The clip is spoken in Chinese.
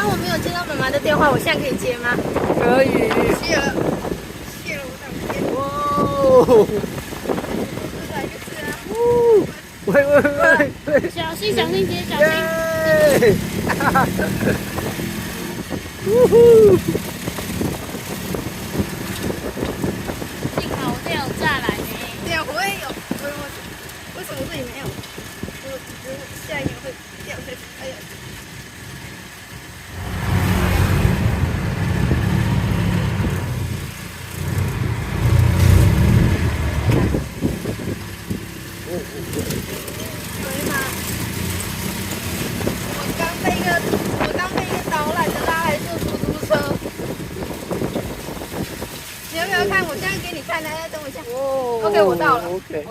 我没有接到妈妈的电话，我现在可以接吗？可以。谢了，我想接。哇！来一次啊！喂！小心接，小心！呜呼！幸好我这有栅栏呢。对啊，我也有。为什么这里没有？我觉得下一秒会掉下去。哎呀！我刚被一个导览的拉来坐出租车。你要不要看？我现在给你看，来，等我一下。OK，我到了。OK。